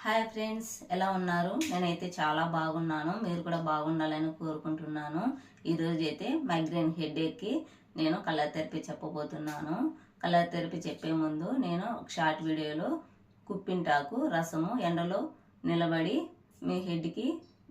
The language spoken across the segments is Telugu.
హాయ్ ఫ్రెండ్స్, ఎలా ఉన్నారు? నేనైతే చాలా బాగున్నాను. మీరు కూడా బాగుండాలని కోరుకుంటున్నాను. ఈరోజు అయితే మైగ్రేన్ హెడేక్కి నేను కలర్ థెరపీ చెప్పబోతున్నాను. కలర్ థెరపీ చెప్పే ముందు నేను ఒక షార్ట్ వీడియోలో కుప్పింటాకు రసము ఎండలో నిలబడి మీ హెడ్కి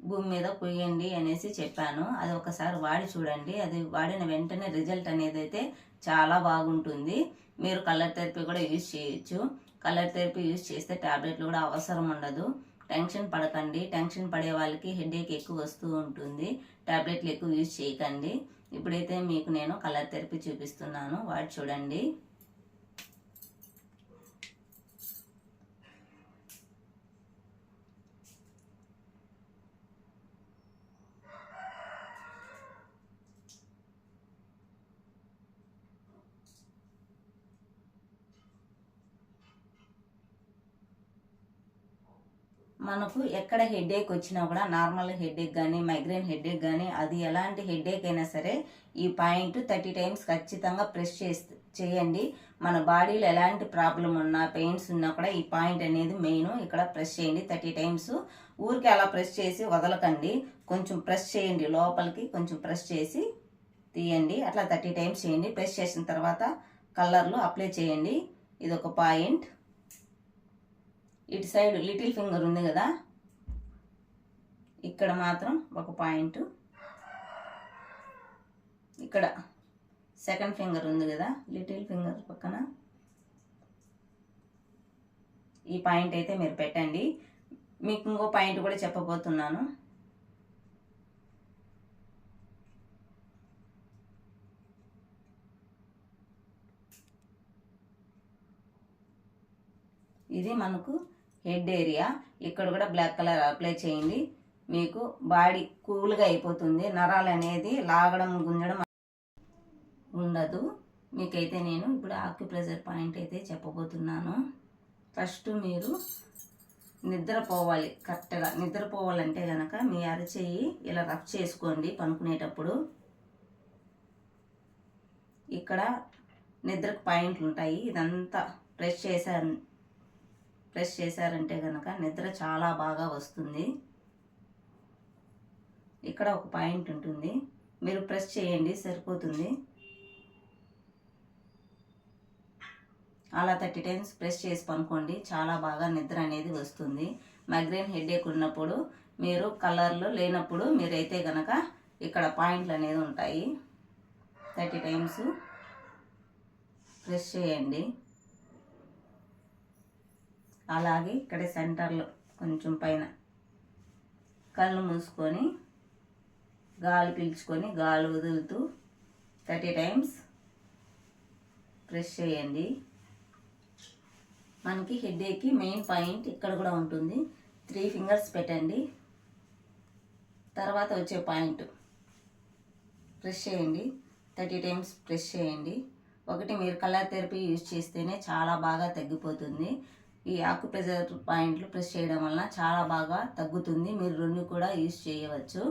భూమి మీద పొయ్యండి అనేసి చెప్పాను. అది ఒకసారి వాడి చూడండి. అది వాడిన వెంటనే రిజల్ట్ అనేది అయితే చాలా బాగుంటుంది. మీరు కలర్ థెరపీ కూడా యూజ్ చేయొచ్చు. కలర్ థెరపీ యూజ్ చేస్తే టాబ్లెట్లు కూడా అవసరం ఉండదు. టెన్షన్ పడకండి. టెన్షన్ పడే వాళ్ళకి హెడేక్ ఎక్కువ వస్తూ ఉంటుంది. టాబ్లెట్లు ఎక్కువ యూజ్ చేయకండి. ఇప్పుడైతే మీకు నేను కలర్ థెరపీ చూపిస్తున్నాను, వాడి చూడండి. మనకు ఎక్కడ హెడేక్ వచ్చినా కూడా నార్మల్ హెడేక్ కానీ మైగ్రేన్ హెడేక్ కానీ అది ఎలాంటి హెడేక్ అయినా సరే ఈ పాయింట్ 30 టైమ్స్ ఖచ్చితంగా ప్రెస్ చేయండి. మన బాడీలో ఎలాంటి ప్రాబ్లం ఉన్నా పెయిన్స్ ఉన్నా కూడా ఈ పాయింట్ అనేది మెయిన్. ఇక్కడ ప్రెస్ చేయండి 30 టైమ్స్. ఊరికి అలా ప్రెస్ చేసి వదలకండి. కొంచెం ప్రెస్ చేయండి, లోపలికి కొంచెం ప్రెస్ చేసి తీయండి. అట్లా 30 టైమ్స్ చేయండి. ప్రెస్ చేసిన తర్వాత కలర్లు అప్లై చేయండి. ఇది ఒక పాయింట్. ఇటు సైడ్ లిటిల్ ఫింగర్ ఉంది కదా, ఇక్కడ మాత్రం ఒక పాయింట్. ఇక్కడ సెకండ్ ఫింగర్ ఉంది కదా, లిటిల్ ఫింగర్ పక్కన ఈ పాయింట్ అయితే మీరు పెట్టండి. మీకు ఇంకో పాయింట్ కూడా చెప్పబోతున్నాను. ఇది మనకు హెడ్ ఏరియా. ఇక్కడ కూడా బ్లాక్ కలర్ అప్లై చేయండి. మీకు బాడీ కూల్గా అయిపోతుంది. నరాలు అనేది లాగడం గుంజడం ఉండదు. మీకైతే నేను ఇప్పుడు ఆక్యుప్రెషర్ పాయింట్ అయితే చెప్పబోతున్నాను. ఫస్ట్ మీరు నిద్రపోవాలి. కరెక్ట్గా నిద్రపోవాలంటే కనుక మీ అరచేయి ఇలా రఫ్ చేసుకోండి పనుకునేటప్పుడు. ఇక్కడ నిద్రకు పాయింట్లు ఉంటాయి. ఇదంతా ప్రెస్ చేశారంటే కనుక నిద్ర చాలా బాగా వస్తుంది. ఇక్కడ ఒక పాయింట్ ఉంటుంది, మీరు ప్రెస్ చేయండి సరిపోతుంది. అలా 30 టైమ్స్ ప్రెస్ చేసి పనుకోండి, చాలా బాగా నిద్ర అనేది వస్తుంది. మైగ్రేన్ హెడేక్ ఉన్నప్పుడు మీరు కలర్లు లేనప్పుడు మీరైతే కనుక ఇక్కడ పాయింట్లు అనేది ఉంటాయి. 30 టైమ్స్ ప్రెస్ చేయండి. అలాగే ఇక్కడ సెంటర్లో కొంచెం పైన కళ్ళు మూసుకొని గాలి పీల్చుకొని గాలి వదులుతూ 30 టైమ్స్ ప్రెస్ చేయండి. మనకి హెడేక్కి మెయిన్ పాయింట్ ఇక్కడ కూడా ఉంటుంది. 3 ఫింగర్స్ పెట్టండి. తర్వాత వచ్చే పాయింట్ ప్రెస్ చేయండి. 30 టైమ్స్ ప్రెస్ చేయండి. ఒకటి మీరు కలర్ థెరపీ యూజ్ చేస్తేనే చాలా బాగా తగ్గిపోతుంది. ఈ ఆక్యుప్రెషర్ పాయింట్లు ప్రెస్ చేయడం వలన చాలా బాగా తగ్గుతుంది. మీరు 2 కూడా యూజ్ చేయవచ్చు.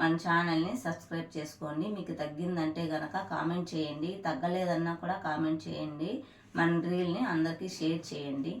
మన ఛానల్ని సబ్స్క్రైబ్ చేసుకోండి. మీకు తగ్గిందంటే కనుక కామెంట్ చేయండి. తగ్గలేదన్నా కూడా కామెంట్ చేయండి. మన రీల్ని అందరికీ షేర్ చేయండి.